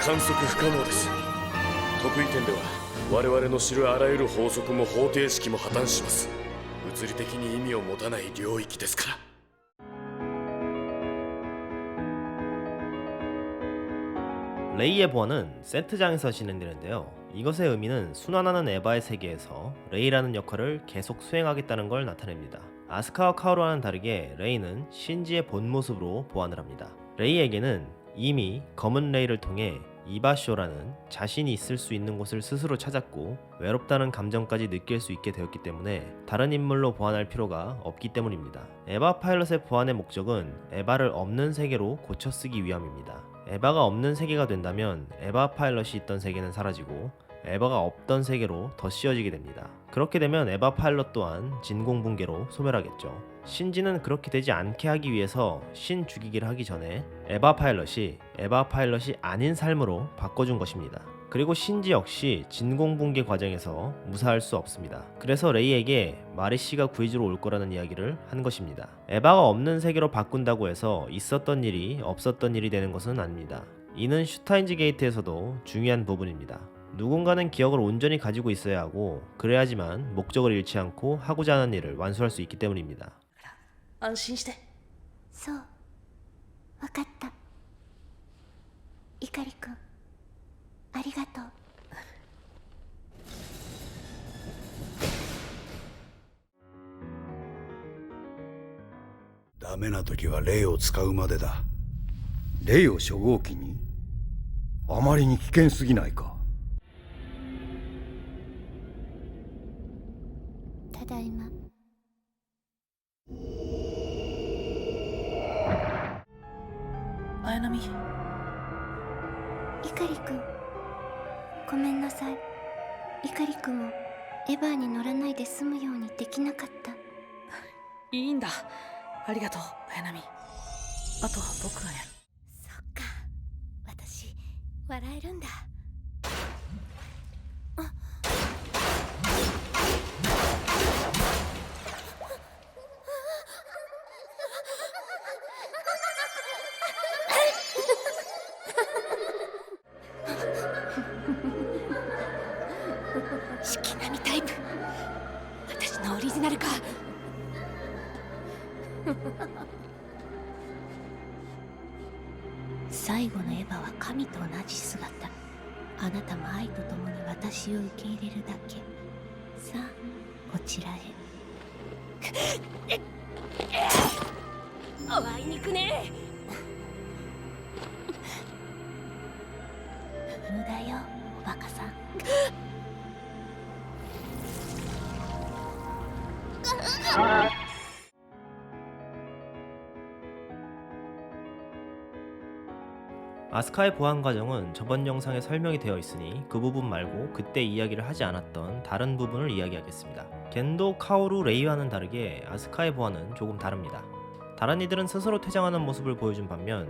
観測不可能です。得意点では我々の知るあらゆる法則も方程式も破綻します。物理的に意味を持たない領域ですから。 레이의 보안은 세트장에서 진행되는데요. 이것의 의미는 순환하는 에바의 세계에서 레이라는 역할을 계속 수행하겠다는 걸 나타냅니다. 아스카와 카오루와는 다르게 레이는 신지의 본 모습으로 보안을 합니다. 레이에게는 이미 검은 레이를 통해 이바쇼라는 자신이 있을 수 있는 곳을 스스로 찾았고 외롭다는 감정까지 느낄 수 있게 되었기 때문에 다른 인물로 보안할 필요가 없기 때문입니다. 에바 파일럿의 보안의 목적은 에바를 없는 세계로 고쳐쓰기 위함입니다. 에바가 없는 세계가 된다면 에바 파일럿이 있던 세계는 사라지고 에바가 없던 세계로 더 씌워지게 됩니다. 그렇게 되면 에바 파일럿 또한 진공붕괴로 소멸하겠죠. 신지는 그렇게 되지 않게 하기 위해서 신 죽이기를 하기 전에 에바 파일럿이 아닌 삶으로 바꿔준 것입니다. 그리고 신지 역시 진공붕괴 과정에서 무사할 수 없습니다. 그래서 레이에게 마리씨가 구해주러 올 거라는 이야기를 한 것입니다. 에바가 없는 세계로 바꾼다고 해서 있었던 일이 없었던 일이 되는 것은 아닙니다. 이는 슈타인즈 게이트에서도 중요한 부분입니다. 누군가는 기억을 온전히 가지고 있어야 하고 그래야지만 목적을 잃지 않고 하고자 하는 일을 완수할 수 있기 때문입니다. 安心して。そう、わかった。イカリくん、ありがとう。ダメな時は霊を使うまでだ。霊を初号機にあまりに危険すぎないか。ただいま。綾波。イカリくん、ごめんなさい。イカリくんをエヴァーに乗らないで済むようにできなかった。いいんだ。ありがとう、綾波。あとは僕がやる。そっか、私笑えるんだ。四季並みタイプ、私のオリジナルか。最後のエヴァは神と同じ姿。あなたも愛と共に私を受け入れるだけ。さあ、こちらへ。あいにくね。無駄よ、おバカさん。아스카의 보안 과정은 저번 영상에 설명이 되어 있으니 그 부분 말고 그때 이야기를 하지 않았던 다른 부분을 이야기하겠습니다. 겐도, 카오루, 레이와는 다르게 아스카의 보안은 조금 다릅니다. 다른 이들은 스스로 퇴장하는 모습을 보여준 반면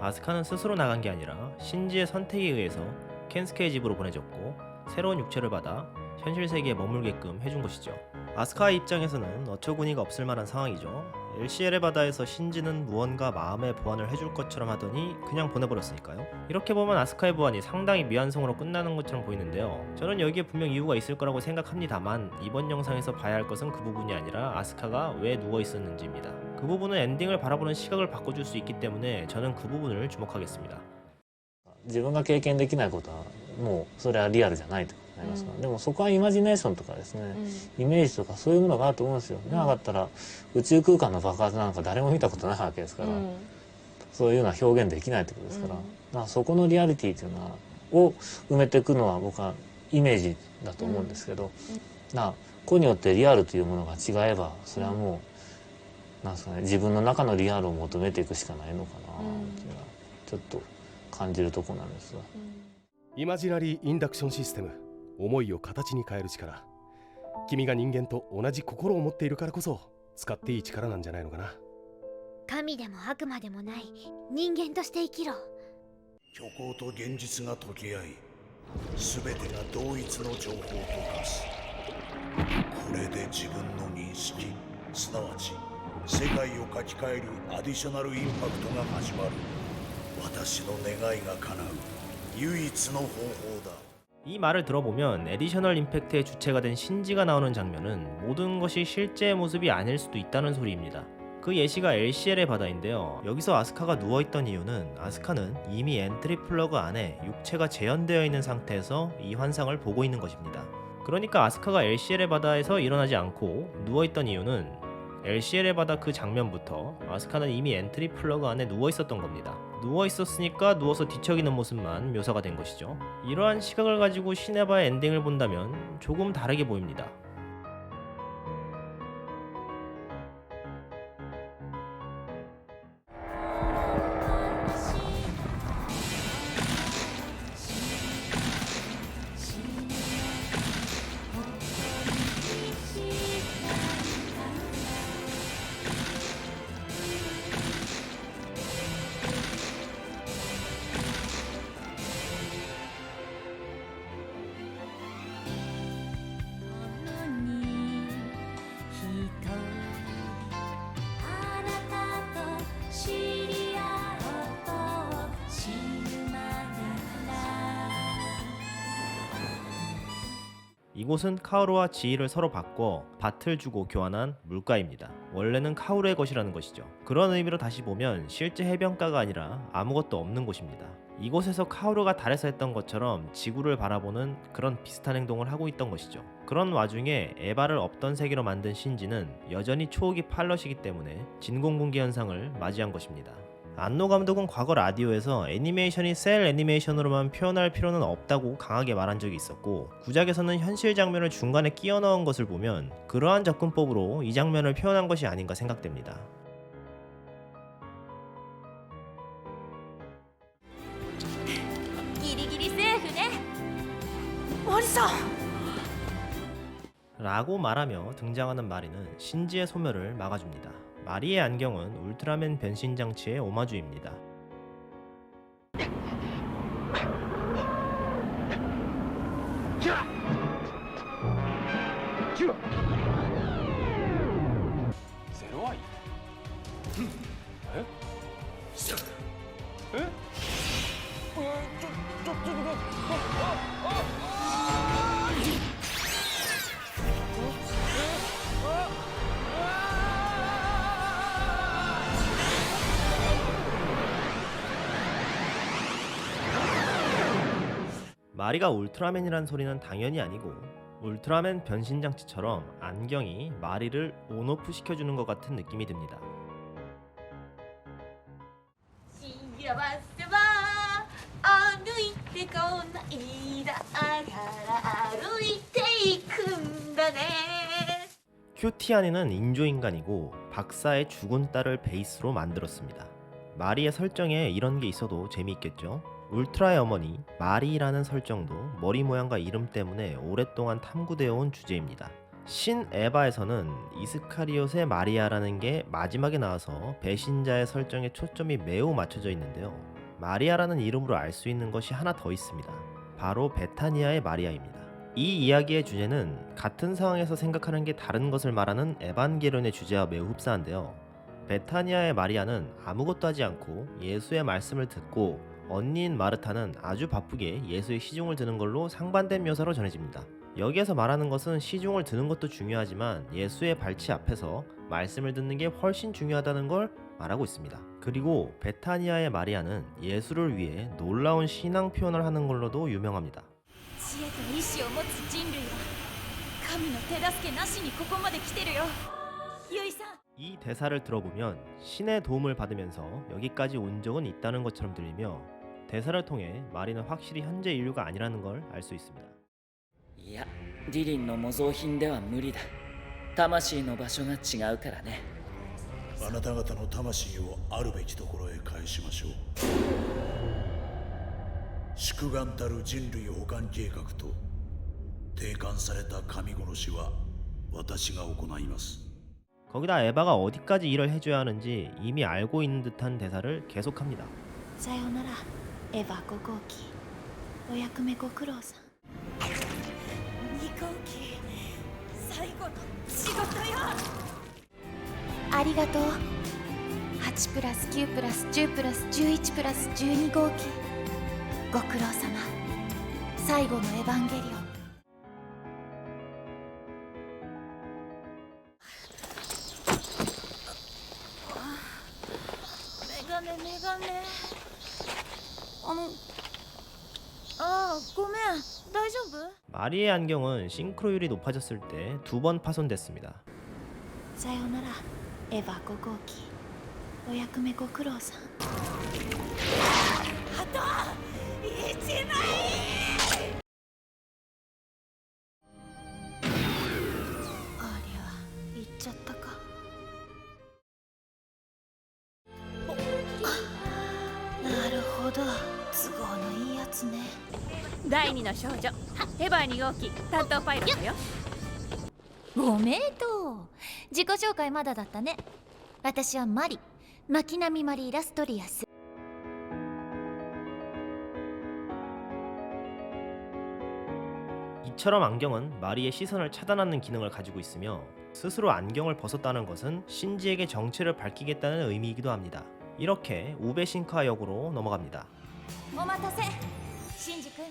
아스카는 스스로 나간 게 아니라 신지의 선택에 의해서 켄스케의 집으로 보내졌고 새로운 육체를 받아 현실 세계에 머물게끔 해준 것이죠. 아스카의 입장에서는 어처구니가 없을 만한 상황이죠. LCL의 바다에서 신지는 무언가 마음의 보완을 해줄 것처럼 하더니 그냥 보내버렸으니까요. 이렇게 보면 아스카의 보완이 상당히 미완성으로 끝나는 것처럼 보이는데요. 저는 여기에 분명 이유가 있을 거라고 생각합니다만 이번 영상에서 봐야 할 것은 그 부분이 아니라 아스카가 왜 누워 있었는지입니다. 그 부분은 엔딩을 바라보는 시각을 바꿔줄 수 있기 때문에 저는 그 부분을 주목하겠습니다. 自分が経験できないことはもうそれはリアルじゃないとなりますから、でもそこはイマジネーションとかですね、イメージとかそういうものがあると思うんですよ。なかったら宇宙空間の爆発なんか誰も見たことないわけですから、そういうような表現できないってことですから、だからそこのリアリティというのはを埋めていくのは僕はイメージだと思うんですけど、個によってリアルというものが違えばそれはもうなんですかね、自分の中のリアルを求めていくしかないのかなっていうのはちょっと感じるとこなんですが。イマジナリーインダクションシステム、思いを形に変える力。君が人間と同じ心を持っているからこそ使っていい力なんじゃないのかな。神でも悪魔でもない人間として生きろ。虚構と現実が溶け合い、全てが同一の情報と化す。これで自分の認識、すなわち世界を書き換えるアディショナルインパクトが始まる。私の願いが叶う。唯一の方法だ。 이 말을 들어보면 에디셔널 임팩트의 주체가 된 신지가 나오는 장면은 모든 것이 실제의 모습이 아닐 수도 있다는 소리입니다. 그 예시가 LCL의 바다인데요. 여기서 아스카가 누워있던 이유는 아스카는 이미 엔트리 플러그 안에 육체가 재현되어 있는 상태에서 이 환상을 보고 있는 것입니다. 그러니까 아스카가 LCL의 바다에서 일어나지 않고 누워있던 이유는 LCL의 바다 그 장면부터 아스카는 이미 엔트리 플러그 안에 누워있었던 겁니다. 누워있었으니까 누워서 뒤척이는 모습만 묘사가 된 것이죠. 이러한 시각을 가지고 시네바의 엔딩을 본다면 조금 다르게 보입니다. 이곳은 카오루와 지희를 서로 바꿔 밭을 주고 교환한 물가입니다. 원래는 카오루의 것이라는 것이죠. 그런 의미로 다시 보면 실제 해변가가 아니라 아무것도 없는 곳입니다. 이곳에서 카오루가 달에서 했던 것처럼 지구를 바라보는 그런 비슷한 행동을 하고 있던 것이죠. 그런 와중에 에바를 없던 세계로 만든 신지는 여전히 초호기 팔럿이기 때문에 진공붕괴 현상을 맞이한 것입니다. 안노 감독은 과거 라디오에서 애니메이션이 셀 애니메이션으로만 표현할 필요는 없다고 강하게 말한 적이 있었고, 구작에서는 현실 장면을 중간에 끼워 넣은 것을 보면 그러한 접근법으로 이 장면을 표현한 것이 아닌가 생각됩니다. 기리기리 세이프네. 마리さん 라고 말하며 등장하는 마리는 신지의 소멸을 막아줍니다. 마리의 안경은 울트라맨 변신 장치의 오마주입니다. 마리가 울트라맨이란 소리는 당연히 아니고, 울트라맨 변신 장치처럼 안경이 마리를 온오프 시켜주는 것 같은 느낌이 듭니다. 큐티아니는 인조인간이고 박사의 죽은 딸을 베이스로 만들었습니다. 마리의 설정에 이런 게 있어도 재미있겠죠? 울트라의 어머니 마리라는 설정도 머리 모양과 이름 때문에 오랫동안 탐구되어 온 주제입니다. 신 에바에서는 이스카리옷의 마리아라는 게 마지막에 나와서 배신자의 설정에 초점이 매우 맞춰져 있는데요. 마리아라는 이름으로 알 수 있는 것이 하나 더 있습니다. 바로 베타니아의 마리아입니다. 이 이야기의 주제는 같은 상황에서 생각하는 게 다른 것을 말하는 에반게론의 주제와 매우 흡사한데요. 베타니아의 마리아는 아무것도 하지 않고 예수의 말씀을 듣고 언니인 마르타는 아주 바쁘게 예수의 시중을 드는 걸로 상반된 묘사로 전해집니다. 여기에서 말하는 것은 시중을 드는 것도 중요하지만 예수의 발치 앞에서 말씀을 듣는 게 훨씬 중요하다는 걸 말하고 있습니다. 그리고 베타니아의 마리아는 예수를 위해 놀라운 신앙 표현을 하는 걸로도 유명합니다. 知恵と意志を持つ人類は神の手助けなしにここまで来てるよ。ユイさん。 이 대사를 들어보면 신의 도움을 받으면서 여기까지 온 적은 있다는 것처럼 들리며, 대사를 통해 마리는 확실히 현재 인류가 아니라는 걸 알 수 있습니다. いや、リリンの模造品では無理だ。魂の場所が違うからね。あなた方の魂をあるべきところへ返しましょう。宿願たる人類保管計画と定款された神殺しは私が行います。 거기다 에바가 어디까지 일을 해줘야 하는지 이미 알고 있는 듯한 대사를 계속합니다. さようなら、エヴァ5号機。お役目ご苦労さん。2号機、最後の仕事よ。ありがとう。8+9+10+11+12号機。ご苦労様。最後のエヴァンゲリオン。メガネごめん、大丈夫？ 마리의 안경은 싱크로율이 높아졌을 때 2번 파손됐습니다. さよならエヴァ5号機。お役目ご苦労さん。あと1枚。ありゃ、行っちゃったか。なるほど、都合のいいやつね。第二の少女エヴァ2号機担当パイロットよ。ごめんと。自己紹介まだだったね。私はマリ、巻波マリー・ラストリアス。 이처럼 안경은 마리의 시선을 차단하는 기능을 가지고 있으며 스스로 안경을 벗었다는 것은 신지에게 정체를 밝히겠다는 의미이기도 합니다. 이렇게 우베 싱카 역으로 넘어갑니다. お待たせ、シンジ君。